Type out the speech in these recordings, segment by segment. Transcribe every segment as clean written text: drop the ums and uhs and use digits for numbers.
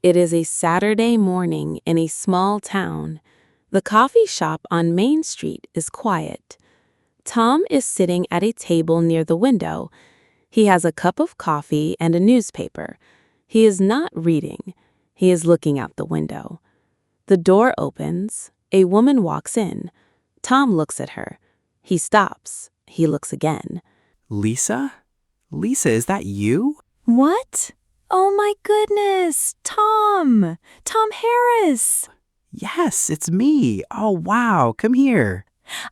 It is a Saturday morning in a small town. The coffee shop on Main Street is quiet. Tom is sitting at a table near the window. He has a cup of coffee and a newspaper. He is not reading. He is looking out the window. The door opens. A woman walks in. Tom looks at her. He stops. He looks again. Lisa? Lisa, is that you? What? Oh my goodness, Tom! Tom Harris! Yes, it's me. Oh, wow. Come here.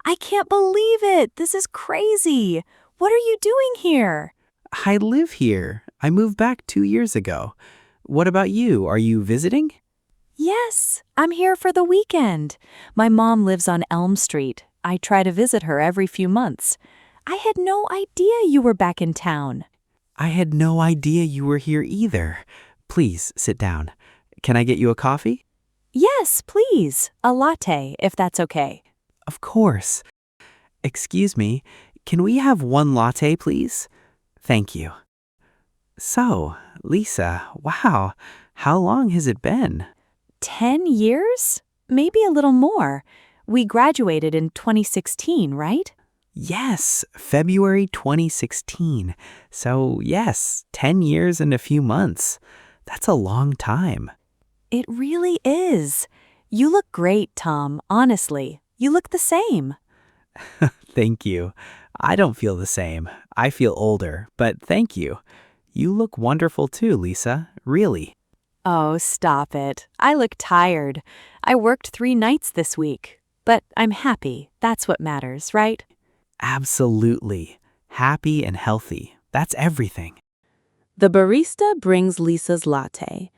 I can't believe it! This is crazy! What are you doing here? I live here. I moved back 2 years ago. What about you? Are you visiting? Yes, I'm here for the weekend. My mom lives on Elm Street. I try to visit her every few months. I had no idea you were back in town. I had no idea you were here either. Please, sit down. Can I get you a coffee? Yes, please. A latte, if that's okay. Of course. Excuse me, can we have one latte, please? Thank you. So, Lisa, wow, how long has it been? 10 years? Maybe a little more. We graduated in 2016, right? Yes, February 2016. So, yes, 10 years and a few months. That's a long time. It really is. You look great, Tom, honestly. You look the same. Thank you. I don't feel the same. I feel older, but thank you. You look wonderful too, Lisa. Really. Oh, stop it. I look tired. I worked 3 nights this week. But I'm happy. That's what matters, right? Absolutely. Happy and healthy. That's everything. The barista brings Lisa's latte.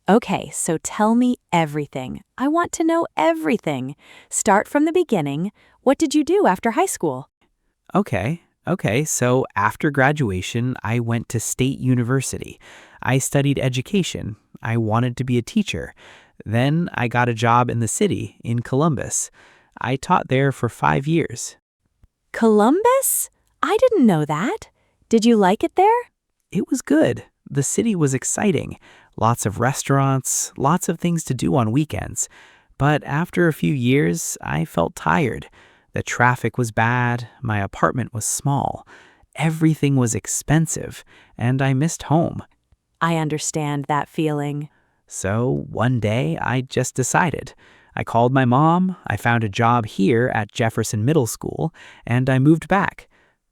Okay, so tell me everything. I want to know everything. Start from the beginning. What did you do after high school? Okay. So after graduation, I went to State University. I studied education. I wanted to be a teacher. Then I got a job in the city, in Columbus. I taught there for 5 years. Columbus? I didn't know that. Did you like it there? It was good. The city was exciting. Lots of restaurants, lots of things to do on weekends. But after a few years, I felt tired. The traffic was bad, my apartment was small, everything was expensive, and I missed home. I understand that feeling. So one day, I just decided. I called my mom, I found a job here at Jefferson Middle School, and I moved back.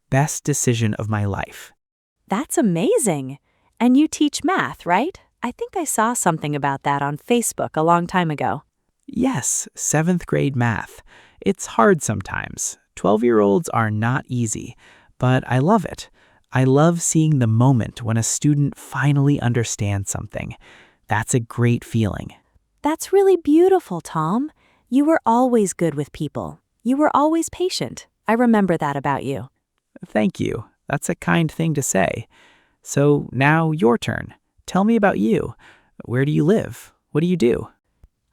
Best decision of my life. That's amazing. And you teach math, right? I think I saw something about that on Facebook a long time ago. Yes, 7th grade math. It's hard sometimes. 12-year-olds are not easy, but I love it. I love seeing the moment when a student finally understands something. That's a great feeling. That's really beautiful, Tom. You were always good with people. You were always patient. I remember that about you. Thank you. That's a kind thing to say. So now your turn. Tell me about you. Where do you live? What do you do?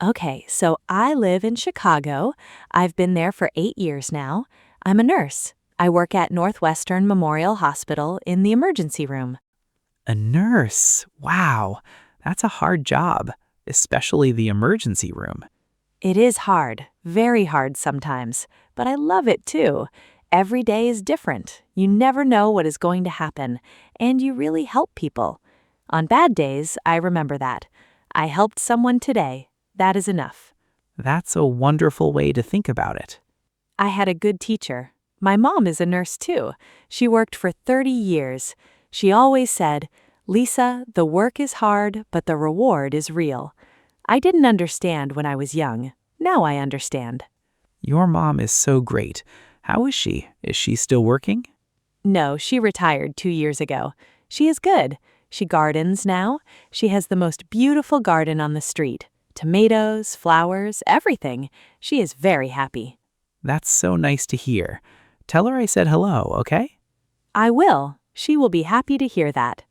Okay, so I live in Chicago. I've been there for 8 years now. I'm a nurse. I work at Northwestern Memorial Hospital in the emergency room. A nurse. Wow, that's a hard job, especially the emergency room. It is hard, very hard sometimes, but I love it too. Every day is different. You never know what is going to happen, and you really help people. On bad days, I remember that. I helped someone today. That is enough. That's a wonderful way to think about it. I had a good teacher. My mom is a nurse too. She worked for 30 years. She always said, "Lisa, the work is hard, but the reward is real." I didn't understand when I was young. Now I understand. Your mom is so great. How is she? Is she still working? No, she retired 2 years ago. She is good. She gardens now. She has the most beautiful garden on the street. Tomatoes, flowers, everything. She is very happy. That's so nice to hear. Tell her I said hello, okay? I will. She will be happy to hear that.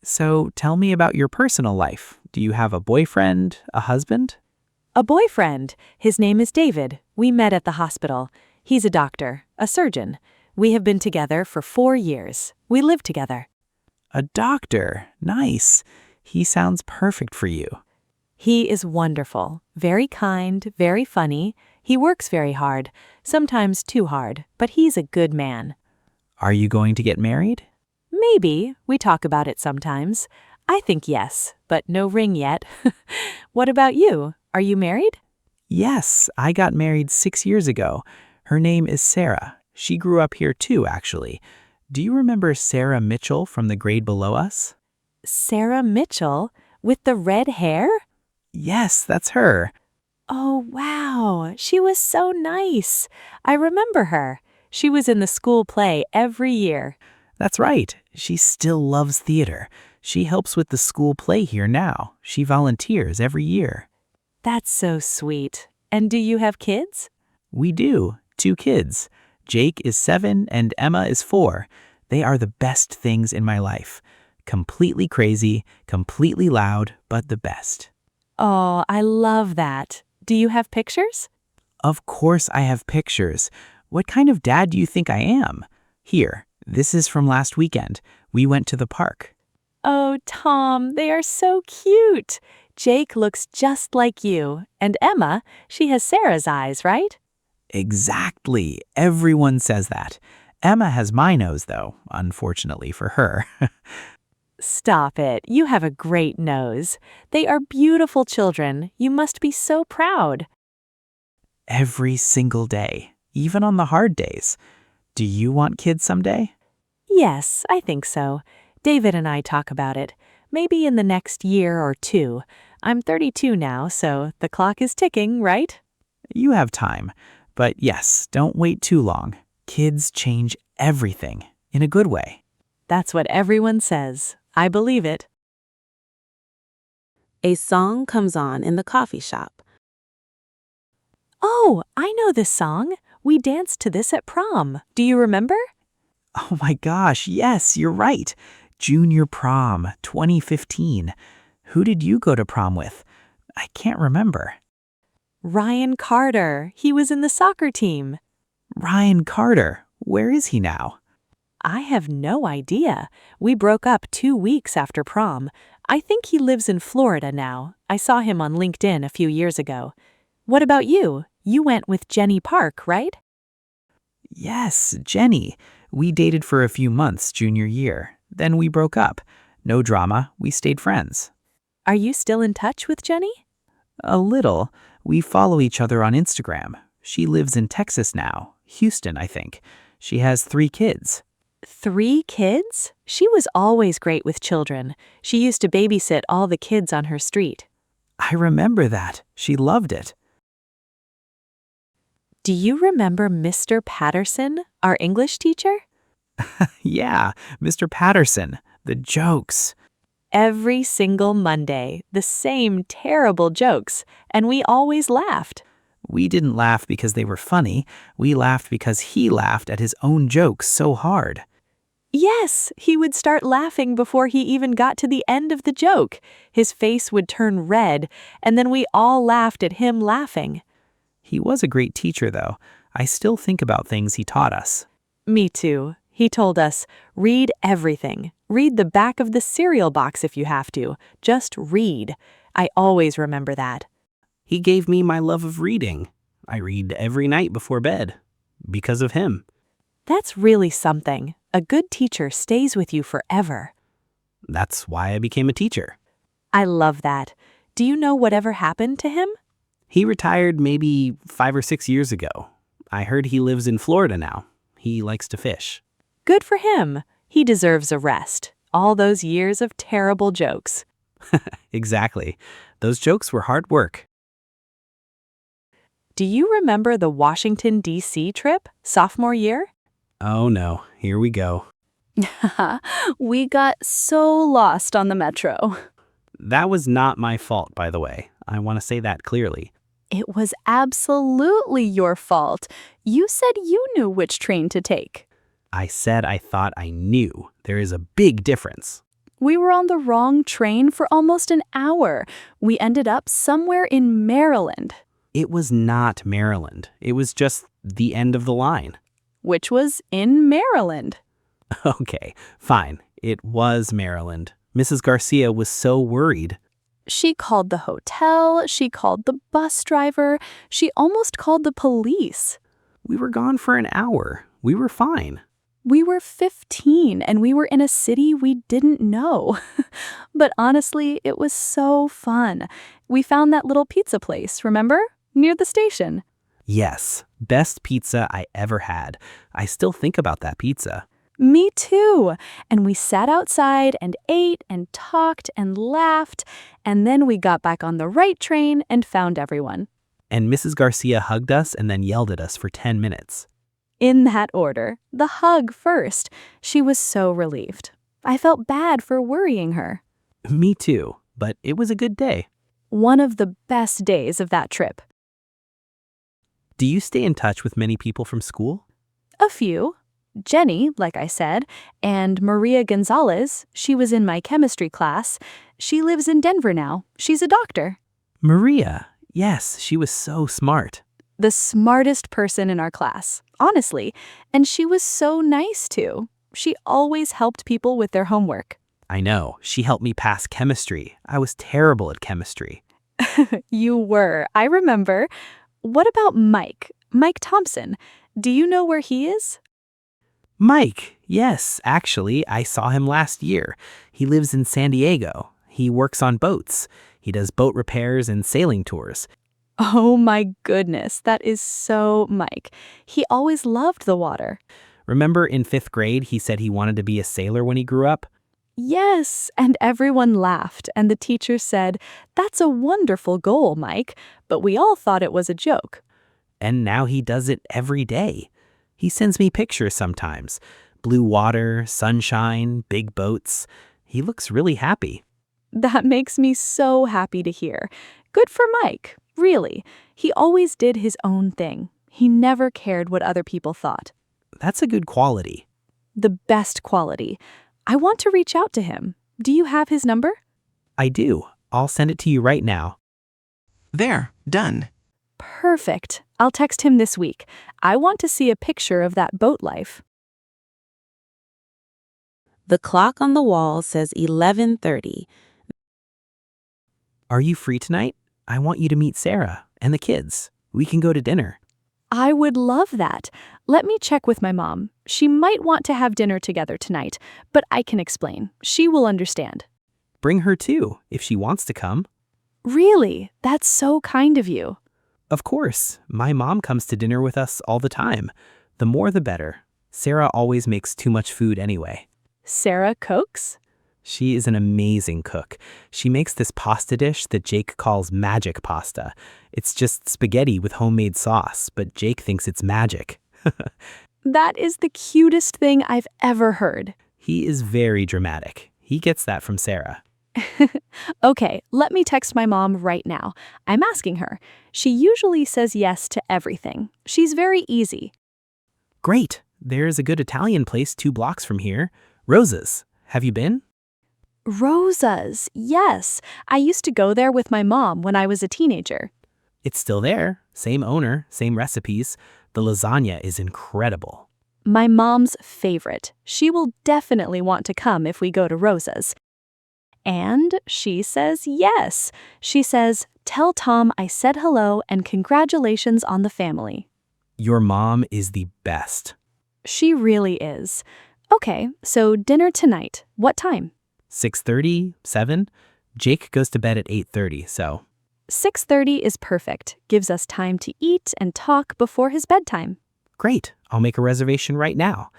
So tell me about your personal life. Do you have a boyfriend, a husband? A boyfriend. His name is David. We met at the hospital. He's a doctor, a surgeon. We have been together for 4 years. We live together. A doctor. Nice. He sounds perfect for you. He is wonderful, very kind, very funny. He works very hard, sometimes too hard, but he's a good man. Are you going to get married? Maybe. We talk about it sometimes. I think yes, but no ring yet. What about you? Are you married? Yes, I got married 6 years ago. Her name is Sarah. She grew up here too, actually. Do you remember Sarah Mitchell from the grade below us? Sarah Mitchell? With the red hair? Yes, that's her. Oh, wow. She was so nice. I remember her. She was in the school play every year. That's right. She still loves theater. She helps with the school play here now. She volunteers every year. That's so sweet. And do you have kids? We do. 2 kids. Jake is 7 and Emma is 4. They are the best things in my life. Completely crazy, completely loud, but the best. Oh, I love that. Do you have pictures? Of course I have pictures. What kind of dad do you think I am? Here, this is from last weekend. We went to the park. Oh, Tom, they are so cute. Jake looks just like you. And Emma, she has Sarah's eyes, right? Exactly. Everyone says that. Emma has my nose, though, unfortunately for her. Stop it. You have a great nose. They are beautiful children. You must be so proud. Every single day, even on the hard days. Do you want kids someday? Yes, I think so. David and I talk about it. Maybe in the next year or 2. I'm 32 now, so the clock is ticking, right? You have time. But yes, don't wait too long. Kids change everything in a good way. That's what everyone says. I believe it. A song comes on in the coffee shop. Oh, I know this song. We danced to this at prom. Do you remember? Oh my gosh, yes, you're right. Junior prom, 2015. Who did you go to prom with? I can't remember. Ryan Carter. He was in the soccer team. Ryan Carter. Where is he now? I have no idea. We broke up 2 weeks after prom. I think he lives in Florida now. I saw him on LinkedIn a few years ago. What about you? You went with Jenny Park, right? Yes, Jenny. We dated for a few months junior year. Then we broke up. No drama. We stayed friends. Are you still in touch with Jenny? A little. We follow each other on Instagram. She lives in Texas now. Houston, I think. She has 3 kids. 3 kids? She was always great with children. She used to babysit all the kids on her street. I remember that. She loved it. Do you remember Mr. Patterson, our English teacher? Yeah, Mr. Patterson. The jokes. Every single Monday, the same terrible jokes, and we always laughed. We didn't laugh because they were funny. We laughed because he laughed at his own jokes so hard. Yes, he would start laughing before he even got to the end of the joke. His face would turn red, and then we all laughed at him laughing. He was a great teacher, though. I still think about things he taught us. Me too. He told us, read everything. Read the back of the cereal box if you have to. Just read. I always remember that. He gave me my love of reading. I read every night before bed. Because of him. That's really something. A good teacher stays with you forever. That's why I became a teacher. I love that. Do you know whatever happened to him? He retired maybe 5 or 6 years ago. I heard he lives in Florida now. He likes to fish. Good for him. He deserves a rest. All those years of terrible jokes. Exactly. Those jokes were hard work. Do you remember the Washington, D.C. trip, sophomore year? Oh no, here we go. We got so lost on the metro. That was not my fault, by the way. I want to say that clearly. It was absolutely your fault. You said you knew which train to take. I said I thought I knew. There is a big difference. We were on the wrong train for almost an hour. We ended up somewhere in Maryland, It was not Maryland. It was just the end of the line. which was in Maryland. Okay, fine. It was Maryland. Mrs. Garcia was so worried. She called the hotel, she called the bus driver, she almost called the police. We were gone for an hour. We were fine. We were 15 and we were in a city we didn't know. But honestly, it was so fun. We found that little pizza place, remember? Near the station. Yes, best pizza I ever had. I still think about that pizza. Me too. And we sat outside and ate and talked and laughed. And then we got back on the right train and found everyone. And Mrs. Garcia hugged us and then yelled at us for 10 minutes. In that order, the hug first. She was so relieved. I felt bad for worrying her. Me too, but it was a good day. One of the best days of that trip. Do you stay in touch with many people from school? A few. Jenny, like I said, and Maria Gonzalez, she was in my chemistry class. She lives in Denver now. She's a doctor. Maria, yes, she was so smart. The smartest person in our class, honestly. And she was so nice too. She always helped people with their homework. I know, she helped me pass chemistry. I was terrible at chemistry. You were, I remember. What about Mike? Mike Thompson. Do you know where he is? Mike, yes, actually, I saw him last year. He lives in San Diego. He works on boats. He does boat repairs and sailing tours. Oh my goodness, that is so Mike. He always loved the water. Remember in 5th grade, he said he wanted to be a sailor when he grew up? Yes, and everyone laughed, and the teacher said, "That's a wonderful goal, Mike," but we all thought it was a joke. And now he does it every day. He sends me pictures sometimes. Blue water, sunshine, big boats. He looks really happy. That makes me so happy to hear. Good for Mike, really. He always did his own thing. He never cared what other people thought. That's a good quality. The best quality. I want to reach out to him. Do you have his number? I do. I'll send it to you right now. There, done. Perfect. I'll text him this week. I want to see a picture of that boat life. The clock on the wall says 11:30. Are you free tonight? I want you to meet Sarah and the kids. We can go to dinner. I would love that. Let me check with my mom. She might want to have dinner together tonight, but I can explain. She will understand. Bring her too, if she wants to come. Really? That's so kind of you. Of course. My mom comes to dinner with us all the time. The more the better. Sarah always makes too much food anyway. Sarah cooks? She is an amazing cook. She makes this pasta dish that Jake calls magic pasta. It's just spaghetti with homemade sauce, but Jake thinks it's magic. That is the cutest thing I've ever heard. He is very dramatic. He gets that from Sarah. Okay, let me text my mom right now. I'm asking her. She usually says yes to everything. She's very easy. Great. There's a good Italian place 2 blocks from here. Rosa's. Have you been? Rosa's, yes. I used to go there with my mom when I was a teenager. It's still there. Same owner, same recipes. The lasagna is incredible. My mom's favorite. She will definitely want to come if we go to Rosa's. And she says yes. She says, "Tell Tom I said hello and congratulations on the family." Your mom is the best. She really is. Okay, so dinner tonight. What time? 6:30, 7. Jake goes to bed at 8:30, so 6:30 is perfect. Gives us time to eat and talk before his bedtime. great. I'll make a reservation right now.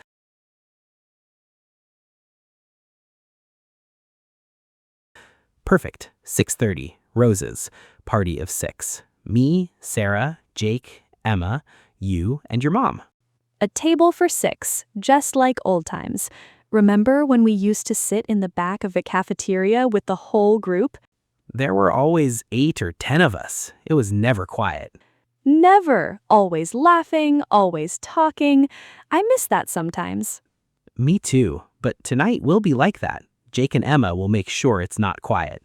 Perfect. 6:30. Roses. Party of 6. Me, Sarah, Jake, Emma, you, and your mom. A table for 6, just like old times. Remember when we used to sit in the back of a cafeteria with the whole group? There were always 8 or 10 of us. It was never quiet. Never. Always laughing, always talking. I miss that sometimes. Me too, but tonight will be like that. Jake and Emma will make sure it's not quiet.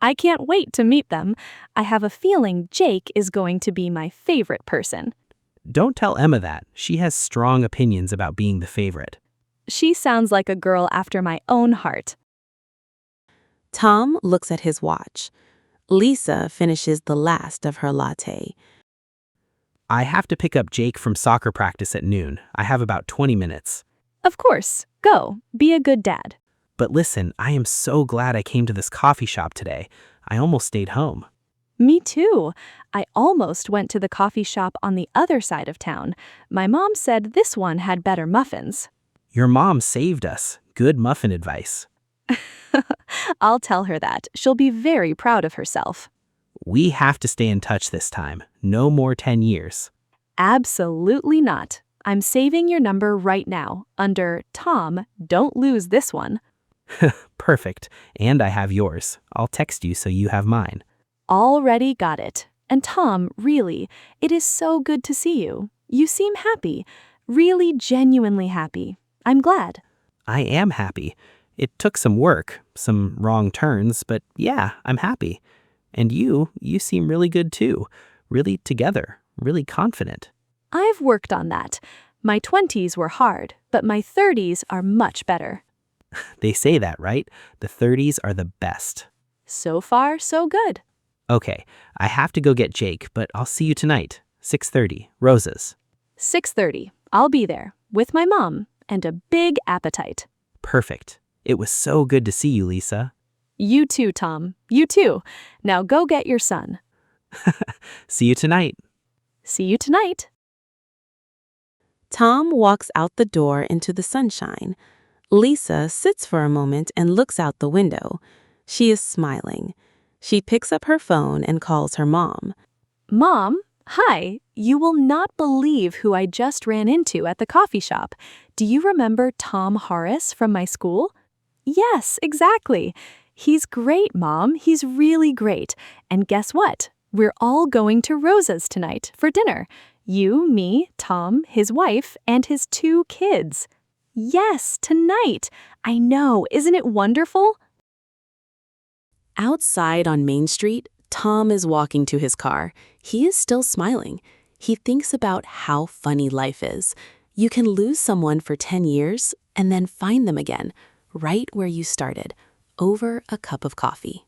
I can't wait to meet them. I have a feeling Jake is going to be my favorite person. Don't tell Emma that. She has strong opinions about being the favorite. She sounds like a girl after my own heart. Tom looks at his watch. Lisa finishes the last of her latte. I have to pick up Jake from soccer practice at noon. I have about 20 minutes. Of course. Go. Be a good dad. But listen, I am so glad I came to this coffee shop today. I almost stayed home. Me too. I almost went to the coffee shop on the other side of town. My mom said this one had better muffins. Your mom saved us. Good muffin advice. I'll tell her that. She'll be very proud of herself. We have to stay in touch this time. No more 10 years. Absolutely not. I'm saving your number right now under Tom, don't lose this one. Perfect. And I have yours. I'll text you so you have mine. Already got it. And Tom, really, it is so good to see you. You seem happy. Really genuinely happy. I'm glad. I am happy. It took some work, some wrong turns, but yeah, I'm happy. And you seem really good too. Really together, really confident. I've worked on that. My 20s were hard, but my 30s are much better. They say that, right? The 30s are the best. So far, so good. Okay, I have to go get Jake, but I'll see you tonight. 6:30, Rosa's. 6:30. I'll be there with my mom and a big appetite. Perfect. It was so good to see you, Lisa. You too, Tom. You too. Now go get your son. See you tonight. See you tonight. Tom walks out the door into the sunshine. Lisa sits for a moment and looks out the window. She is smiling. She picks up her phone and calls her mom. Mom, hi. You will not believe who I just ran into at the coffee shop. Do you remember Tom Harris from my school? Yes, exactly. He's great, Mom. He's really great. And guess what? We're all going to Rosa's tonight for dinner. You, me, Tom, his wife, and his 2 kids. Yes, tonight. I know. Isn't it wonderful? Outside on Main Street, Tom is walking to his car. He is still smiling. He thinks about how funny life is. You can lose someone for 10 years and then find them again, right where you started, over a cup of coffee.